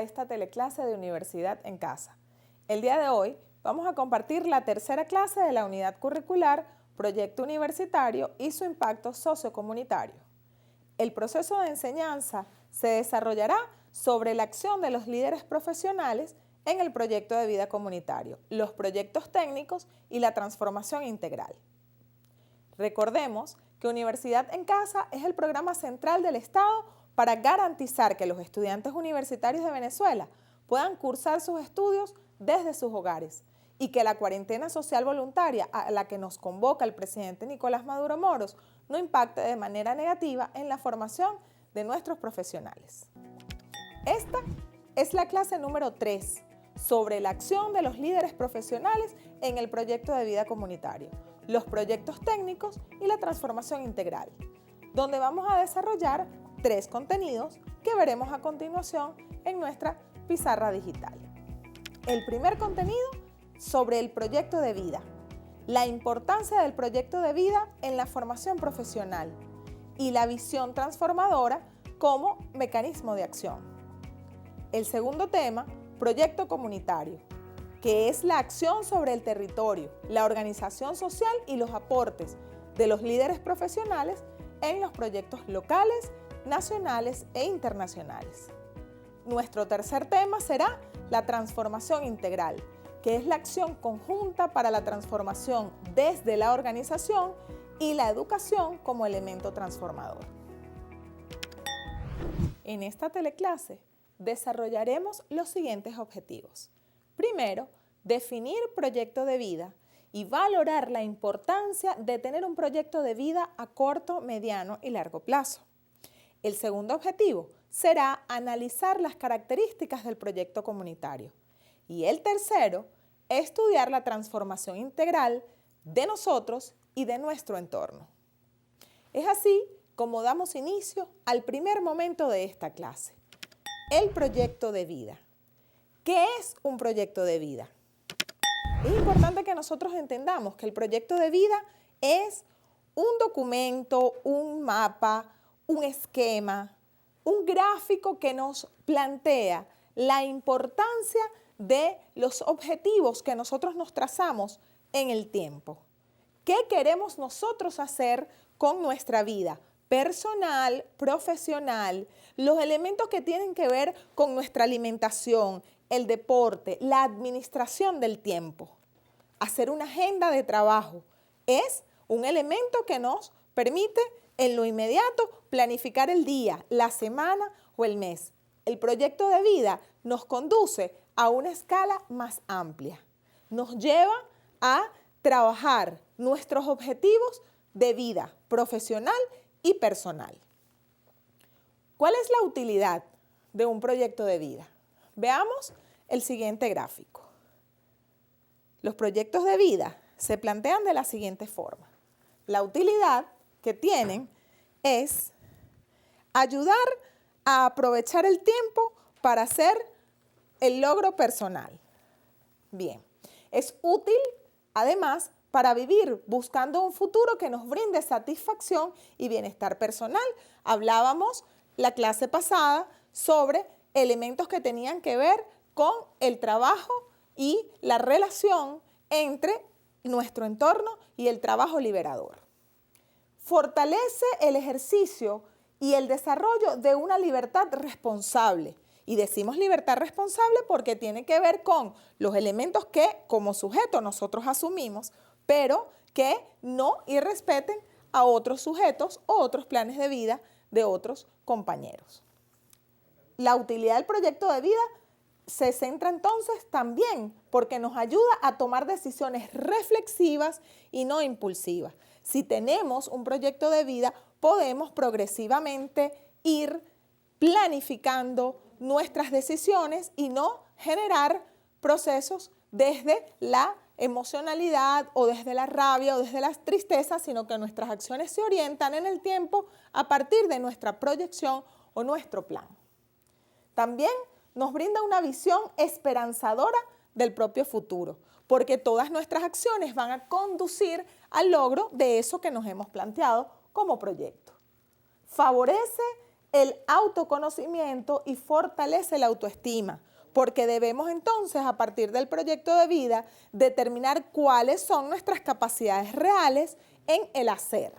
a esta teleclase de Universidad en Casa. El día de hoy vamos a compartir la tercera clase de la unidad curricular Proyecto Universitario y su impacto sociocomunitario. El proceso de enseñanza se desarrollará sobre la acción de los líderes profesionales en el proyecto de vida comunitario, los proyectos técnicos y la transformación integral. Recordemos que Universidad en Casa es el programa central del Estado para garantizar que los estudiantes universitarios de Venezuela puedan cursar sus estudios desde sus hogares y que la cuarentena social voluntaria a la que nos convoca el presidente Nicolás Maduro Moros no impacte de manera negativa en la formación de nuestros profesionales. Esta es la clase número 3 sobre la acción de los líderes profesionales en el proyecto de vida comunitario, los proyectos técnicos y la transformación integral, donde vamos a desarrollar 3 contenidos que veremos a continuación en nuestra pizarra digital. El primer contenido sobre el proyecto de vida, la importancia del proyecto de vida en la formación profesional y la visión transformadora como mecanismo de acción. El segundo tema, proyecto comunitario, que es la acción sobre el territorio, la organización social y los aportes de los líderes profesionales en los proyectos locales, nacionales e internacionales. Nuestro tercer tema será la transformación integral, que es la acción conjunta para la transformación desde la organización y la educación como elemento transformador. En esta teleclase desarrollaremos los siguientes objetivos. Primero, definir proyecto de vida y valorar la importancia de tener un proyecto de vida a corto, mediano y largo plazo. El segundo objetivo será analizar las características del proyecto comunitario. Y el tercero, estudiar la transformación integral de nosotros y de nuestro entorno. Es así como damos inicio al primer momento de esta clase, el proyecto de vida. ¿Qué es un proyecto de vida? Es importante que nosotros entendamos que el proyecto de vida es un documento, un mapa, un esquema, un gráfico que nos plantea la importancia de los objetivos que nosotros nos trazamos en el tiempo. ¿Qué queremos nosotros hacer con nuestra vida personal, profesional, los elementos que tienen que ver con nuestra alimentación, el deporte, la administración del tiempo? Hacer una agenda de trabajo es un elemento que nos permite en lo inmediato planificar el día, la semana o el mes. El proyecto de vida nos conduce a una escala más amplia. Nos lleva a trabajar nuestros objetivos de vida profesional y personal. ¿Cuál es la utilidad de un proyecto de vida? Veamos el siguiente gráfico. Los proyectos de vida se plantean de la siguiente forma. La utilidad que tienen es ayudar a aprovechar el tiempo para hacer el logro personal. Bien, es útil además para vivir buscando un futuro que nos brinde satisfacción y bienestar personal. Hablábamos la clase pasada sobre elementos que tenían que ver con el trabajo y la relación entre nuestro entorno y el trabajo liberador. Fortalece el ejercicio y el desarrollo de una libertad responsable. Y decimos libertad responsable porque tiene que ver con los elementos que como sujeto nosotros asumimos, pero que no irrespeten a otros sujetos o otros planes de vida de otros compañeros. La utilidad del proyecto de vida se centra entonces también porque nos ayuda a tomar decisiones reflexivas y no impulsivas. Si tenemos un proyecto de vida, podemos progresivamente ir planificando nuestras decisiones y no generar procesos desde la emocionalidad o desde la rabia o desde la tristeza, sino que nuestras acciones se orientan en el tiempo a partir de nuestra proyección o nuestro plan. También nos brinda una visión esperanzadora del propio futuro, porque todas nuestras acciones van a conducir al logro de eso que nos hemos planteado como proyecto. Favorece el autoconocimiento y fortalece la autoestima, porque debemos entonces, a partir del proyecto de vida, determinar cuáles son nuestras capacidades reales en el hacer.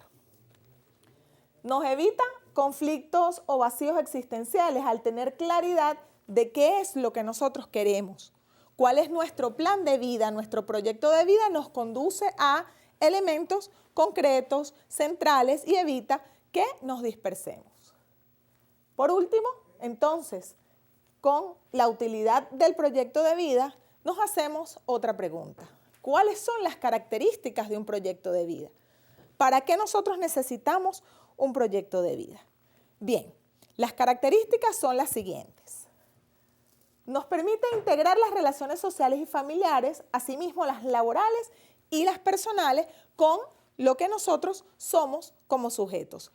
Nos evita conflictos o vacíos existenciales al tener claridad de qué es lo que nosotros queremos, cuál es nuestro plan de vida. Nuestro proyecto de vida nos conduce a elementos concretos, centrales, y evita que nos dispersemos. Por último, entonces, con la utilidad del proyecto de vida, nos hacemos otra pregunta. ¿Cuáles son las características de un proyecto de vida? ¿Para qué nosotros necesitamos un proyecto de vida? Bien, las características son las siguientes. Nos permite integrar las relaciones sociales y familiares, asimismo las laborales y las personales, con lo que nosotros somos como sujetos.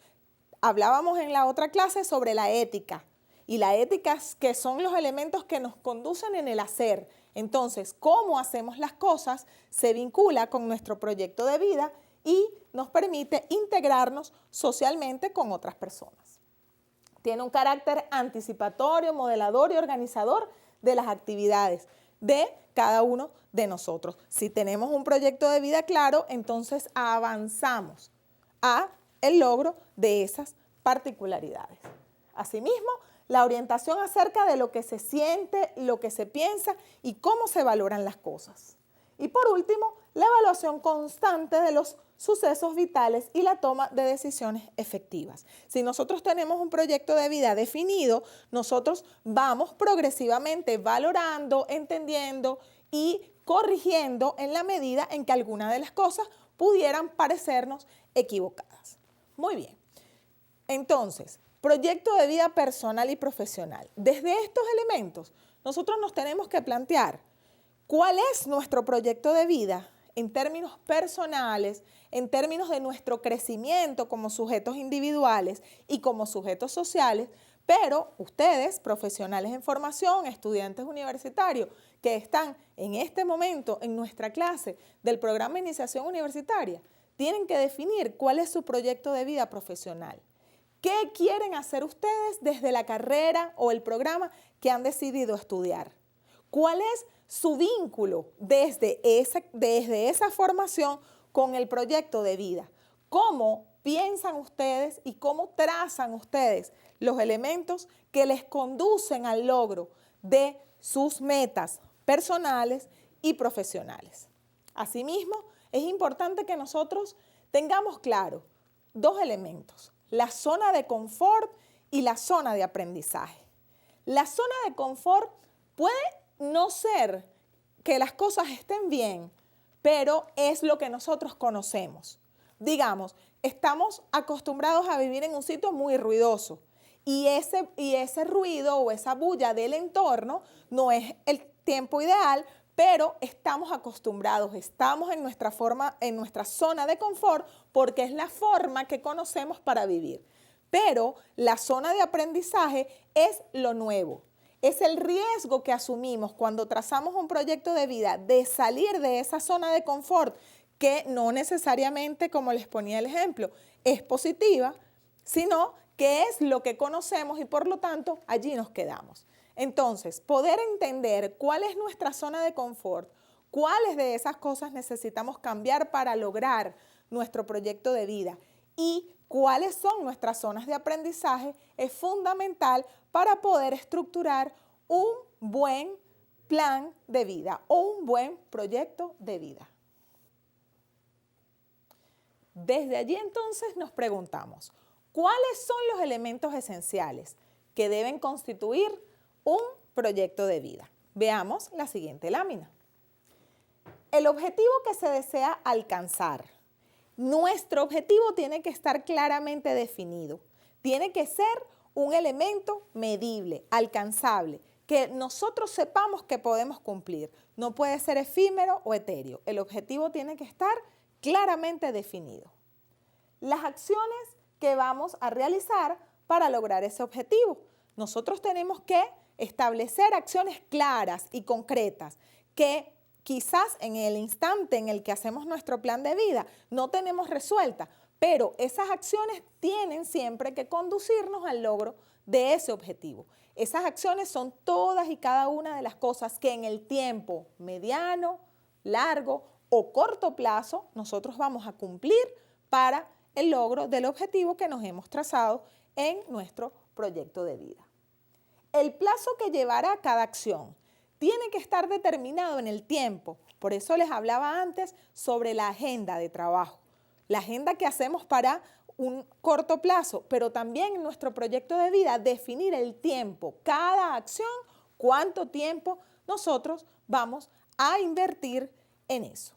Hablábamos en la otra clase sobre la ética, y la ética, que son los elementos que nos conducen en el hacer. Entonces, cómo hacemos las cosas se vincula con nuestro proyecto de vida y nos permite integrarnos socialmente con otras personas. Tiene un carácter anticipatorio, modelador y organizador de las actividades de cada uno de nosotros. Si tenemos un proyecto de vida claro, entonces avanzamos a el logro de esas particularidades. Asimismo, la orientación acerca de lo que se siente, lo que se piensa y cómo se valoran las cosas. Y por último, la evaluación constante de los sucesos vitales y la toma de decisiones efectivas. Si nosotros tenemos un proyecto de vida definido, nosotros vamos progresivamente valorando, entendiendo y corrigiendo en la medida en que algunas de las cosas pudieran parecernos equivocadas. Muy bien. Entonces, proyecto de vida personal y profesional. Desde estos elementos, nosotros nos tenemos que plantear cuál es nuestro proyecto de vida en términos personales, en términos de nuestro crecimiento como sujetos individuales y como sujetos sociales, pero ustedes, profesionales en formación, estudiantes universitarios, que están en este momento en nuestra clase del programa de iniciación universitaria, tienen que definir cuál es su proyecto de vida profesional. ¿Qué quieren hacer ustedes desde la carrera o el programa que han decidido estudiar? ¿Cuál es su vínculo desde esa formación con el proyecto de vida? ¿Cómo piensan ustedes y cómo trazan ustedes los elementos que les conducen al logro de sus metas personales y profesionales? Asimismo, es importante que nosotros tengamos claro dos elementos: la zona de confort y la zona de aprendizaje. La zona de confort puede no ser que las cosas estén bien, pero es lo que nosotros conocemos. Digamos, estamos acostumbrados a vivir en un sitio muy ruidoso y ese ruido o esa bulla del entorno no es el tiempo ideal, pero estamos acostumbrados, estamos en nuestra zona de confort porque es la forma que conocemos para vivir. Pero la zona de aprendizaje es lo nuevo. Es el riesgo que asumimos cuando trazamos un proyecto de vida de salir de esa zona de confort, que no necesariamente, como les ponía el ejemplo, es positiva, sino que es lo que conocemos y por lo tanto allí nos quedamos. Entonces, poder entender cuál es nuestra zona de confort, cuáles de esas cosas necesitamos cambiar para lograr nuestro proyecto de vida y cuáles son nuestras zonas de aprendizaje es fundamental para poder estructurar un buen plan de vida o un buen proyecto de vida. Desde allí entonces nos preguntamos, ¿cuáles son los elementos esenciales que deben constituir un proyecto de vida? Veamos la siguiente lámina. El objetivo que se desea alcanzar. Nuestro objetivo tiene que estar claramente definido. Tiene que ser un elemento medible, alcanzable, que nosotros sepamos que podemos cumplir. No puede ser efímero o etéreo. El objetivo tiene que estar claramente definido. Las acciones que vamos a realizar para lograr ese objetivo. Nosotros tenemos que establecer acciones claras y concretas que quizás en el instante en el que hacemos nuestro plan de vida no tenemos resuelta, pero esas acciones tienen siempre que conducirnos al logro de ese objetivo. Esas acciones son todas y cada una de las cosas que en el tiempo mediano, largo o corto plazo nosotros vamos a cumplir para el logro del objetivo que nos hemos trazado en nuestro proyecto de vida. El plazo que llevará cada acción tiene que estar determinado en el tiempo. Por eso les hablaba antes sobre la agenda de trabajo, la agenda que hacemos para un corto plazo, pero también en nuestro proyecto de vida definir el tiempo, cada acción, cuánto tiempo nosotros vamos a invertir en eso.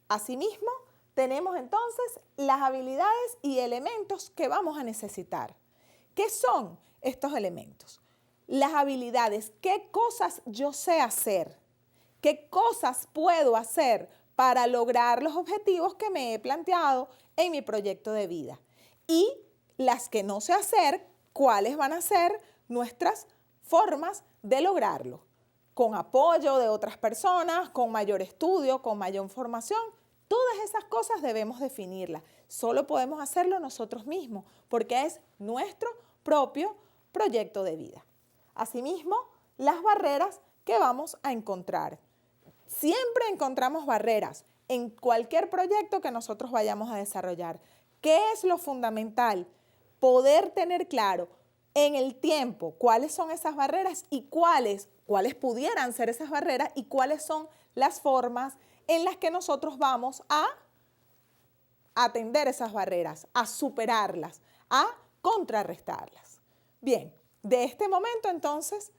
Asimismo, tenemos entonces las habilidades y elementos que vamos a necesitar. ¿Qué son estos elementos? Las habilidades, ¿qué cosas yo sé hacer? ¿Qué cosas puedo hacer para lograr los objetivos que me he planteado en mi proyecto de vida? Y las que no sé hacer, ¿cuáles van a ser nuestras formas de lograrlo? Con apoyo de otras personas, con mayor estudio, con mayor formación. Todas esas cosas debemos definirlas. Solo podemos hacerlo nosotros mismos, porque es nuestro propio proyecto de vida. Asimismo, las barreras que vamos a encontrar. Siempre encontramos barreras en cualquier proyecto que nosotros vayamos a desarrollar. ¿Qué es lo fundamental? Poder tener claro en el tiempo cuáles son esas barreras y cuáles pudieran ser esas barreras y cuáles son las formas en las que nosotros vamos a atender esas barreras, a superarlas, a contrarrestarlas. Bien, de este momento entonces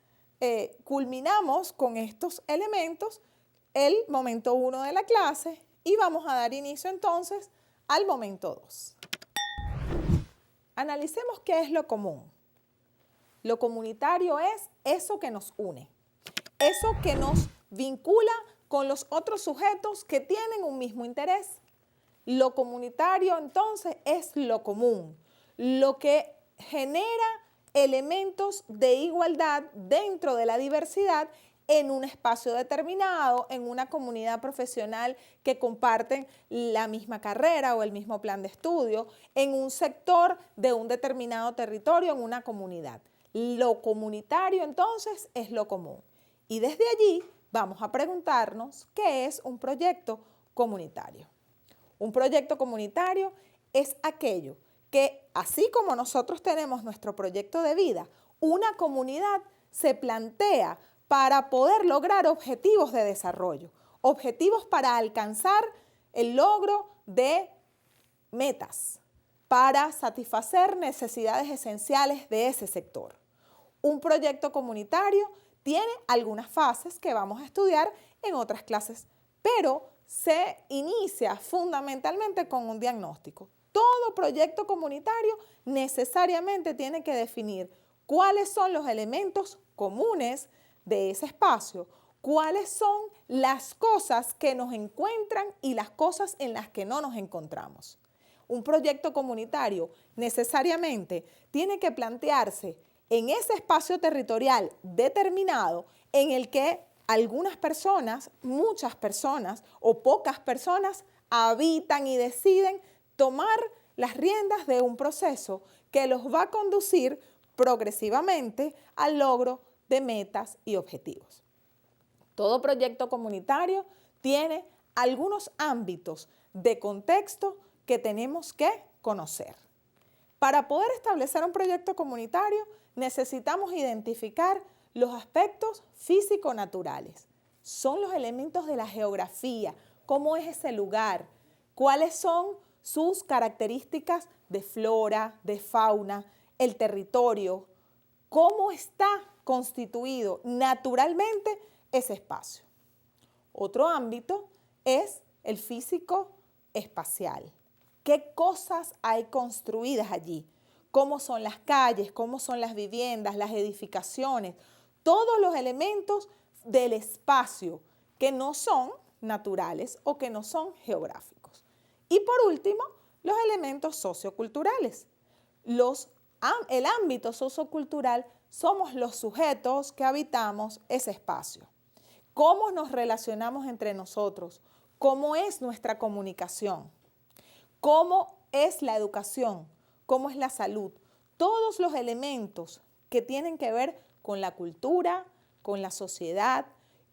culminamos con estos elementos el momento 1 de la clase y vamos a dar inicio entonces al momento 2. Analicemos qué es lo común. Lo comunitario es eso que nos une, eso que nos vincula con los otros sujetos que tienen un mismo interés. Lo comunitario entonces es lo común, lo que genera elementos de igualdad dentro de la diversidad en un espacio determinado, en una comunidad profesional que comparten la misma carrera o el mismo plan de estudio, en un sector de un determinado territorio, en una comunidad. Lo comunitario entonces es lo común. Y desde allí vamos a preguntarnos qué es un proyecto comunitario. Un proyecto comunitario es aquello que, así como nosotros tenemos nuestro proyecto de vida, una comunidad se plantea para poder lograr objetivos de desarrollo, objetivos para alcanzar el logro de metas, para satisfacer necesidades esenciales de ese sector. Un proyecto comunitario tiene algunas fases que vamos a estudiar en otras clases, pero se inicia fundamentalmente con un diagnóstico. Todo proyecto comunitario necesariamente tiene que definir cuáles son los elementos comunes de ese espacio, cuáles son las cosas que nos encuentran y las cosas en las que no nos encontramos. Un proyecto comunitario necesariamente tiene que plantearse en ese espacio territorial determinado en el que algunas personas, muchas personas o pocas personas habitan y deciden tomar las riendas de un proceso que los va a conducir progresivamente al logro de metas y objetivos. Todo proyecto comunitario tiene algunos ámbitos de contexto que tenemos que conocer. Para poder establecer un proyecto comunitario necesitamos identificar los aspectos físico-naturales. Son los elementos de la geografía, cómo es ese lugar, cuáles son sus características de flora, de fauna, el territorio, cómo está constituido naturalmente ese espacio. Otro ámbito es el físico-espacial. ¿Qué cosas hay construidas allí? ¿Cómo son las calles? ¿Cómo son las viviendas, las edificaciones? Todos los elementos del espacio que no son naturales o que no son geográficos. Y por último, los elementos socioculturales. El ámbito sociocultural somos los sujetos que habitamos ese espacio. ¿Cómo nos relacionamos entre nosotros? ¿Cómo es nuestra comunicación? cómo es la educación, cómo es la salud, todos los elementos que tienen que ver con la cultura, con la sociedad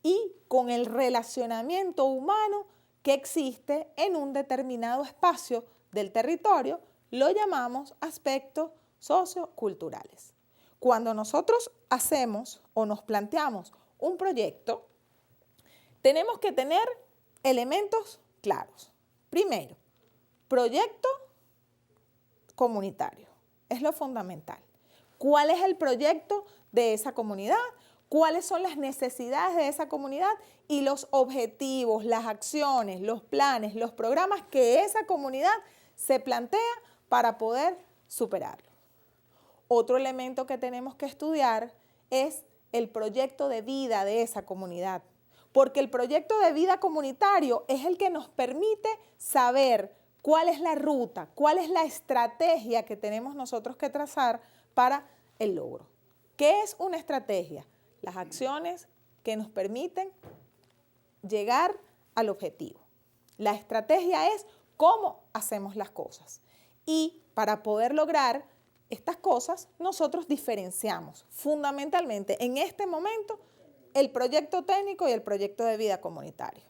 y con el relacionamiento humano que existe en un determinado espacio del territorio, lo llamamos aspectos socioculturales. Cuando nosotros hacemos o nos planteamos un proyecto, tenemos que tener elementos claros. Primero, proyecto comunitario. Es lo fundamental. ¿Cuál es el proyecto de esa comunidad? ¿Cuáles son las necesidades de esa comunidad? Y los objetivos, las acciones, los planes, los programas que esa comunidad se plantea para poder superarlo. Otro elemento que tenemos que estudiar es el proyecto de vida de esa comunidad, porque el proyecto de vida comunitario es el que nos permite saber cuál es la ruta, cuál es la estrategia que tenemos nosotros que trazar para el logro. ¿Qué es una estrategia? Las acciones que nos permiten llegar al objetivo. La estrategia es cómo hacemos las cosas. Y para poder lograr estas cosas, nosotros diferenciamos fundamentalmente en este momento el proyecto técnico y el proyecto de vida comunitario.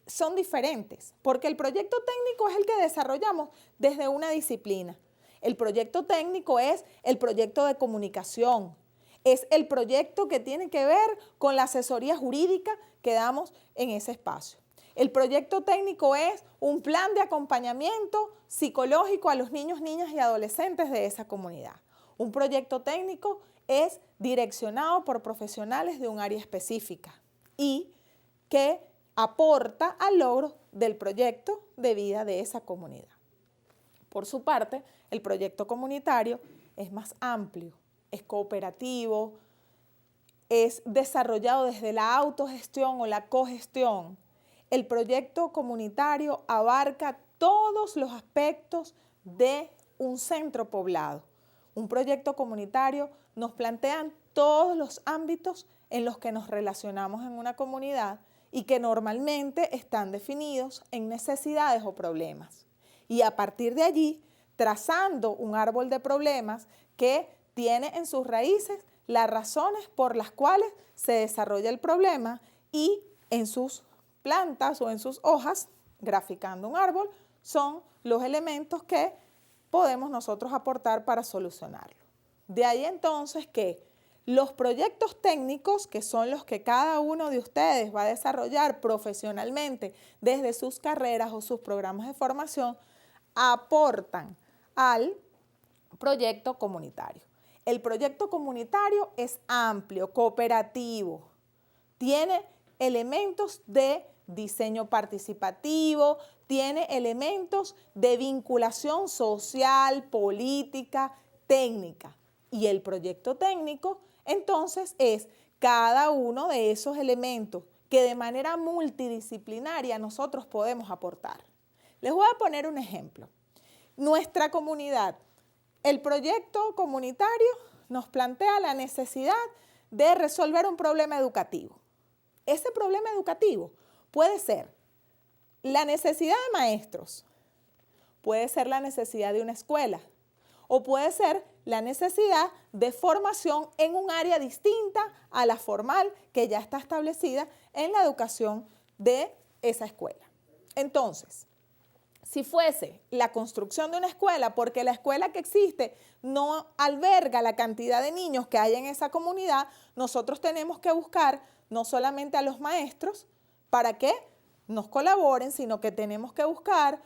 Son diferentes, porque el proyecto técnico es el que desarrollamos desde una disciplina. El proyecto técnico es el proyecto de comunicación, es el proyecto que tiene que ver con la asesoría jurídica que damos en ese espacio. El proyecto técnico es un plan de acompañamiento psicológico a los niños, niñas y adolescentes de esa comunidad. Un proyecto técnico es direccionado por profesionales de un área específica y que aporta al logro del proyecto de vida de esa comunidad. Por su parte, el proyecto comunitario es más amplio, es cooperativo, es desarrollado desde la autogestión o la cogestión. El proyecto comunitario abarca todos los aspectos de un centro poblado. Un proyecto comunitario nos plantea todos los ámbitos en los que nos relacionamos en una comunidad y que normalmente están definidos en necesidades o problemas. Y a partir de allí, trazando un árbol de problemas que tiene en sus raíces las razones por las cuales se desarrolla el problema y en sus plantas o en sus hojas, graficando un árbol, son los elementos que podemos nosotros aportar para solucionarlo. De ahí entonces que los proyectos técnicos, que son los que cada uno de ustedes va a desarrollar profesionalmente desde sus carreras o sus programas de formación, aportan al proyecto comunitario. El proyecto comunitario es amplio, cooperativo, tiene elementos de diseño participativo, tiene elementos de vinculación social, política, técnica. Y el proyecto técnico, entonces, es cada uno de esos elementos que de manera multidisciplinaria nosotros podemos aportar. Les voy a poner un ejemplo. Nuestra comunidad, el proyecto comunitario nos plantea la necesidad de resolver un problema educativo. Ese problema educativo puede ser la necesidad de maestros, puede ser la necesidad de una escuela o puede ser la necesidad de formación en un área distinta a la formal que ya está establecida en la educación de esa escuela. Entonces, si fuese la construcción de una escuela, porque la escuela que existe no alberga la cantidad de niños que hay en esa comunidad, nosotros tenemos que buscar no solamente a los maestros para que nos colaboren, sino que tenemos que buscar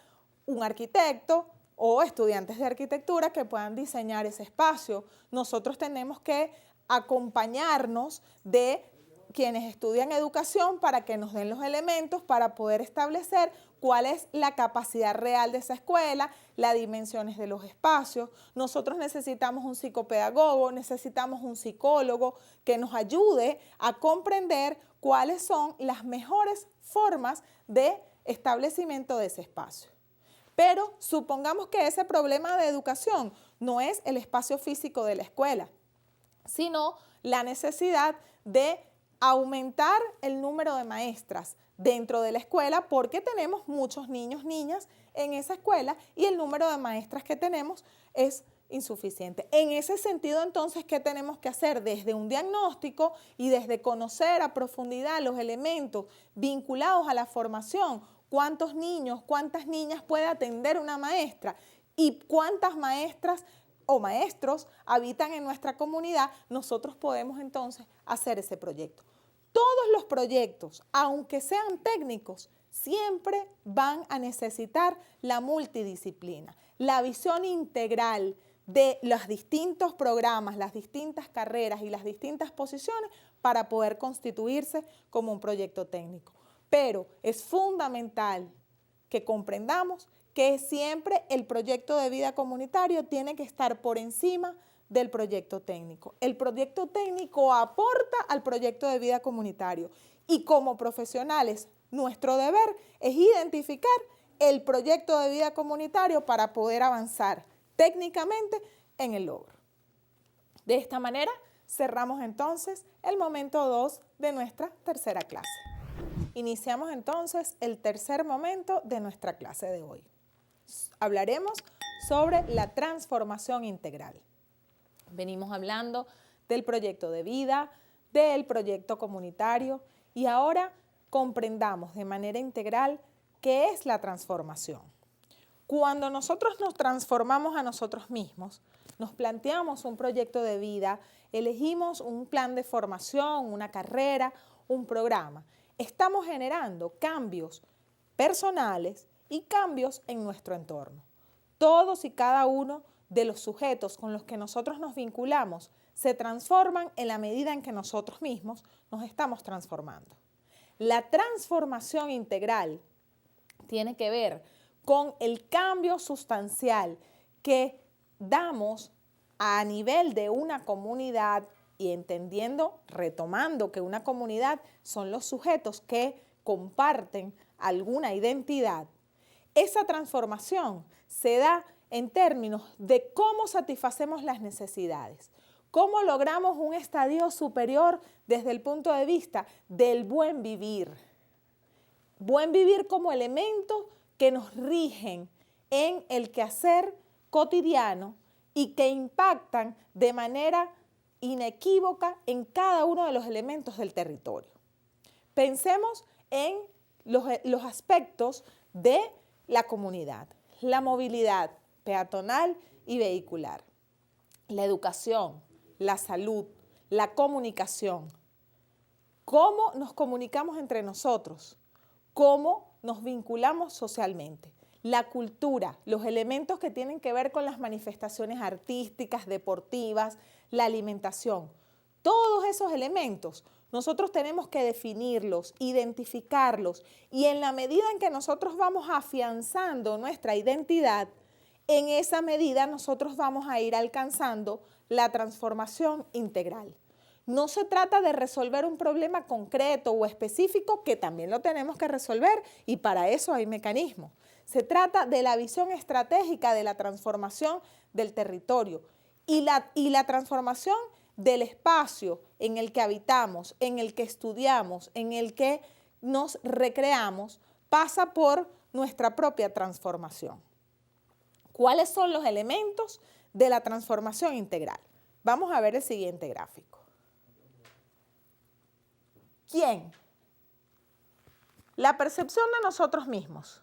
un arquitecto o estudiantes de arquitectura que puedan diseñar ese espacio. Nosotros tenemos que acompañarnos de quienes estudian educación para que nos den los elementos para poder establecer cuál es la capacidad real de esa escuela, las dimensiones de los espacios. Nosotros necesitamos un psicopedagogo, necesitamos un psicólogo que nos ayude a comprender cuáles son las mejores formas de establecimiento de ese espacio. Pero supongamos que ese problema de educación no es el espacio físico de la escuela, sino la necesidad de aumentar el número de maestras, dentro de la escuela porque tenemos muchos niños, niñas en esa escuela y el número de maestras que tenemos es insuficiente. En ese sentido, entonces, ¿qué tenemos que hacer? Desde un diagnóstico y desde conocer a profundidad los elementos vinculados a la formación, cuántos niños, cuántas niñas puede atender una maestra y cuántas maestras o maestros habitan en nuestra comunidad, nosotros podemos entonces hacer ese proyecto. Todos los proyectos, aunque sean técnicos, siempre van a necesitar la multidisciplina, la visión integral de los distintos programas, las distintas carreras y las distintas posiciones para poder constituirse como un proyecto técnico. Pero es fundamental que comprendamos que siempre el proyecto de vida comunitario tiene que estar por encima del proyecto técnico. El proyecto técnico aporta al proyecto de vida comunitario y como profesionales nuestro deber es identificar el proyecto de vida comunitario para poder avanzar técnicamente en el logro. De esta manera cerramos entonces el momento 2 de nuestra tercera clase. Iniciamos entonces el tercer momento de nuestra clase de hoy. Hablaremos sobre la transformación integral. Venimos hablando del proyecto de vida, del proyecto comunitario y ahora comprendamos de manera integral qué es la transformación. Cuando nosotros nos transformamos a nosotros mismos, nos planteamos un proyecto de vida, elegimos un plan de formación, una carrera, un programa, estamos generando cambios personales y cambios en nuestro entorno. Todos y cada uno de los sujetos con los que nosotros nos vinculamos se transforman en la medida en que nosotros mismos nos estamos transformando. La transformación integral tiene que ver con el cambio sustancial que damos a nivel de una comunidad y entendiendo, retomando que una comunidad son los sujetos que comparten alguna identidad. Esa transformación se da en términos de cómo satisfacemos las necesidades, cómo logramos un estadio superior desde el punto de vista del buen vivir. Buen vivir como elemento que nos rigen en el quehacer cotidiano y que impactan de manera inequívoca en cada uno de los elementos del territorio. Pensemos en los aspectos de la comunidad, la movilidad peatonal y vehicular, la educación, la salud, la comunicación, cómo nos comunicamos entre nosotros, cómo nos vinculamos socialmente, la cultura, los elementos que tienen que ver con las manifestaciones artísticas, deportivas, la alimentación. Todos esos elementos nosotros tenemos que definirlos, identificarlos y en la medida en que nosotros vamos afianzando nuestra identidad, en esa medida nosotros vamos a ir alcanzando la transformación integral. No se trata de resolver un problema concreto o específico, que también lo tenemos que resolver y para eso hay mecanismos. Se trata de la visión estratégica de la transformación del territorio y la transformación del espacio en el que habitamos, en el que estudiamos, en el que nos recreamos, pasa por nuestra propia transformación. ¿Cuáles son los elementos de la transformación integral? Vamos a ver el siguiente gráfico. ¿Quién? La percepción de nosotros mismos.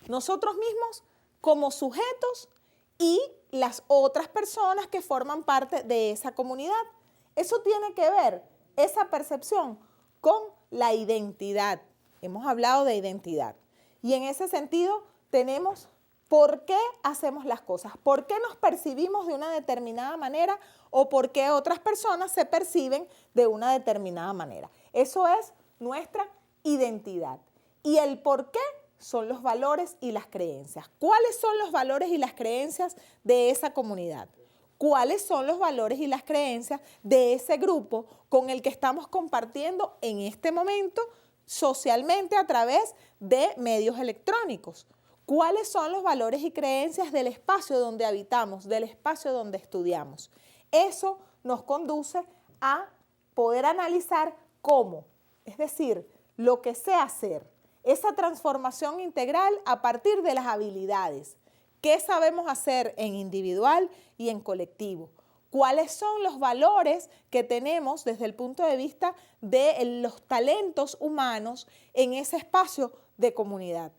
Nosotros mismos como sujetos y las otras personas que forman parte de esa comunidad. Eso tiene que ver, esa percepción, con la identidad. Hemos hablado de identidad. Y en ese sentido tenemos por qué hacemos las cosas, por qué nos percibimos de una determinada manera o por qué otras personas se perciben de una determinada manera. Eso es nuestra identidad. Y el por qué son los valores y las creencias. ¿Cuáles son los valores y las creencias de esa comunidad? ¿Cuáles son los valores y las creencias de ese grupo con el que estamos compartiendo en este momento socialmente a través de medios electrónicos? ¿Cuáles son los valores y creencias del espacio donde habitamos, del espacio donde estudiamos? Eso nos conduce a poder analizar cómo, es decir, lo que sé hacer. Esa transformación integral a partir de las habilidades. ¿Qué sabemos hacer en individual y en colectivo? ¿Cuáles son los valores que tenemos desde el punto de vista de los talentos humanos en ese espacio de comunidad?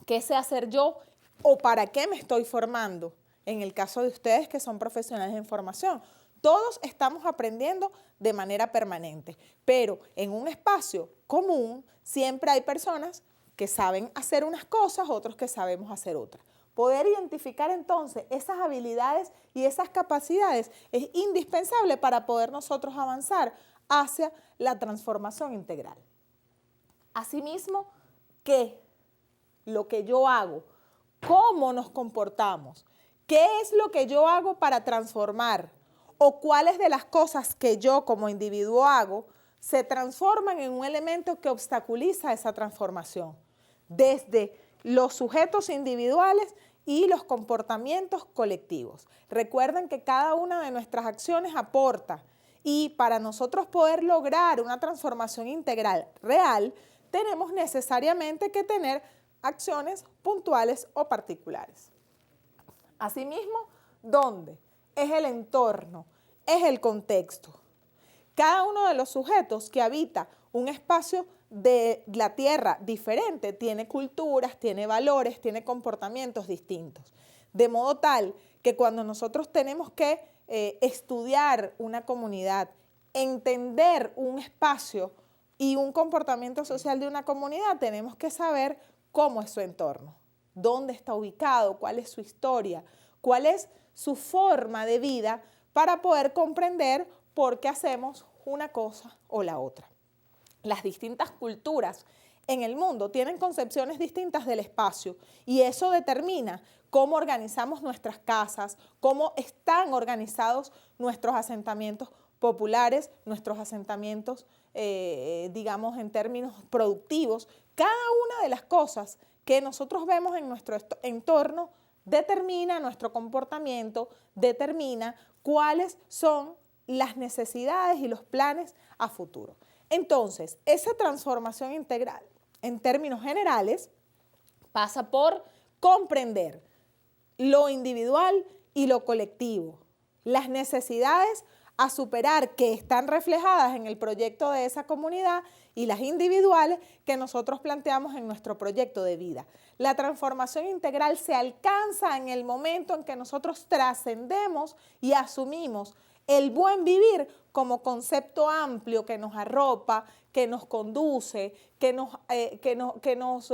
¿Qué sé hacer yo o para qué me estoy formando? En el caso de ustedes que son profesionales en formación, todos estamos aprendiendo de manera permanente, pero en un espacio común siempre hay personas que saben hacer unas cosas, otros que sabemos hacer otras. Poder identificar entonces esas habilidades y esas capacidades es indispensable para poder nosotros avanzar hacia la transformación integral. Asimismo, ¿qué? Lo que yo hago, cómo nos comportamos, qué es lo que yo hago para transformar o cuáles de las cosas que yo como individuo hago se transforman en un elemento que obstaculiza esa transformación, desde los sujetos individuales y los comportamientos colectivos. Recuerden que cada una de nuestras acciones aporta y para nosotros poder lograr una transformación integral real, tenemos necesariamente que tener acciones puntuales o particulares. Asimismo, ¿dónde? Es el entorno, es el contexto. Cada uno de los sujetos que habita un espacio de la Tierra diferente tiene culturas, tiene valores, tiene comportamientos distintos. De modo tal que cuando nosotros tenemos que estudiar una comunidad, entender un espacio y un comportamiento social de una comunidad, tenemos que saber cómo es su entorno, dónde está ubicado, cuál es su historia, cuál es su forma de vida para poder comprender por qué hacemos una cosa o la otra. Las distintas culturas en el mundo tienen concepciones distintas del espacio y eso determina cómo organizamos nuestras casas, cómo están organizados nuestros asentamientos populares, nuestros asentamientos, digamos, en términos productivos. Cada una de las cosas que nosotros vemos en nuestro entorno determina nuestro comportamiento, determina cuáles son las necesidades y los planes a futuro. Entonces, esa transformación integral, en términos generales, pasa por comprender lo individual y lo colectivo, las necesidades a superar que están reflejadas en el proyecto de esa comunidad y las individuales que nosotros planteamos en nuestro proyecto de vida. La transformación integral se alcanza en el momento en que nosotros trascendemos y asumimos el buen vivir como concepto amplio que nos arropa, que nos conduce, que nos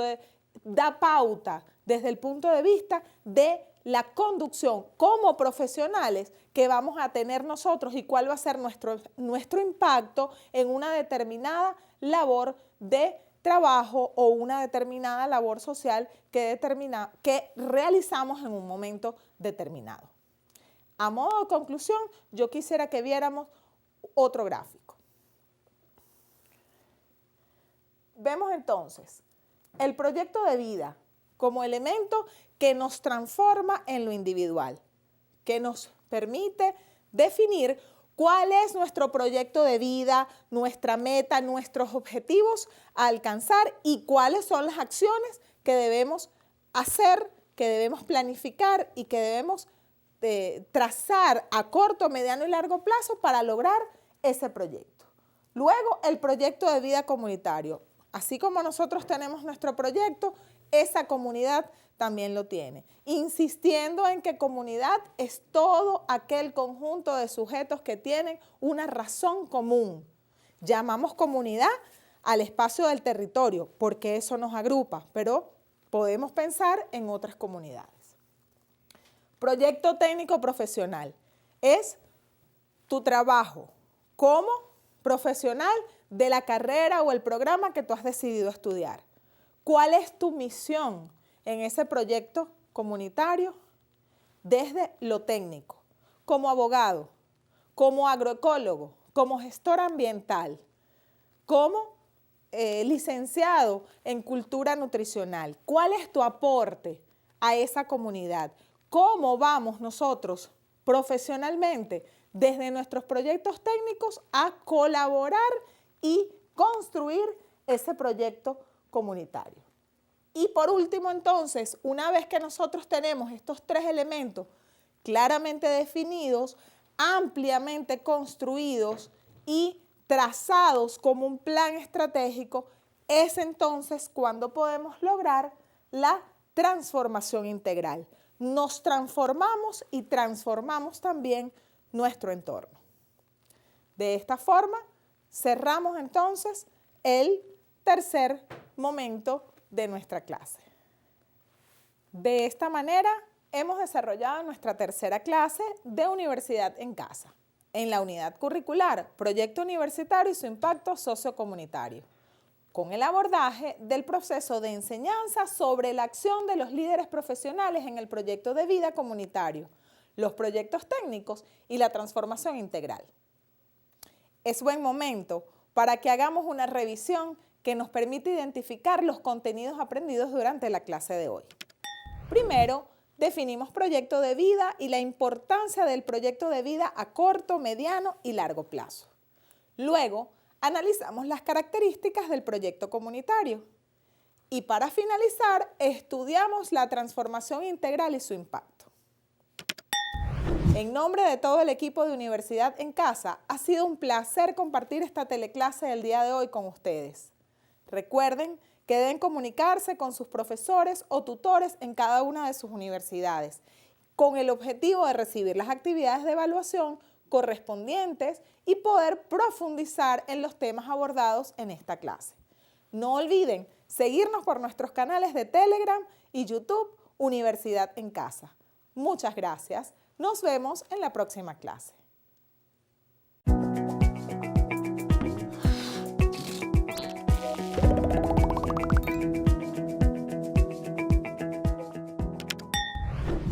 da pauta desde el punto de vista de la conducción como profesionales que vamos a tener nosotros y cuál va a ser nuestro impacto en una determinada labor de trabajo o una determinada labor social que realizamos en un momento determinado. A modo de conclusión, yo quisiera que viéramos otro gráfico. Vemos entonces el proyecto de vida como elemento que nos transforma en lo individual, que nos permite definir cuál es nuestro proyecto de vida, nuestra meta, nuestros objetivos a alcanzar y cuáles son las acciones que debemos hacer, que debemos planificar y que debemos trazar a corto, mediano y largo plazo para lograr ese proyecto. Luego, el proyecto de vida comunitario. Así como nosotros tenemos nuestro proyecto, esa comunidad también lo tiene, insistiendo en que comunidad es todo aquel conjunto de sujetos que tienen una razón común. Llamamos comunidad al espacio del territorio porque eso nos agrupa, pero podemos pensar en otras comunidades. Proyecto técnico profesional es tu trabajo como profesional de la carrera o el programa que tú has decidido estudiar. ¿Cuál es tu misión en ese proyecto comunitario desde lo técnico? Como abogado, como agroecólogo, como gestor ambiental, como licenciado en cultura nutricional. ¿Cuál es tu aporte a esa comunidad? ¿Cómo vamos nosotros profesionalmente desde nuestros proyectos técnicos a colaborar y construir ese proyecto comunitario. Y por último, entonces, una vez que nosotros tenemos estos tres elementos claramente definidos, ampliamente construidos y trazados como un plan estratégico, es entonces cuando podemos lograr la transformación integral. Nos transformamos y transformamos también nuestro entorno. De esta forma, cerramos entonces el tercer momento de nuestra clase. De esta manera, hemos desarrollado nuestra tercera clase de Universidad en Casa, en la unidad curricular, proyecto universitario y su impacto sociocomunitario, con el abordaje del proceso de enseñanza sobre la acción de los líderes profesionales en el proyecto de vida comunitario, los proyectos técnicos y la transformación integral. Es buen momento para que hagamos una revisión que nos permite identificar los contenidos aprendidos durante la clase de hoy. Primero, definimos proyecto de vida y la importancia del proyecto de vida a corto, mediano y largo plazo. Luego, analizamos las características del proyecto comunitario. Y para finalizar, estudiamos la transformación integral y su impacto. En nombre de todo el equipo de Universidad en Casa, ha sido un placer compartir esta teleclase del día de hoy con ustedes. Recuerden que deben comunicarse con sus profesores o tutores en cada una de sus universidades, con el objetivo de recibir las actividades de evaluación correspondientes y poder profundizar en los temas abordados en esta clase. No olviden seguirnos por nuestros canales de Telegram y YouTube Universidad en Casa. Muchas gracias. Nos vemos en la próxima clase.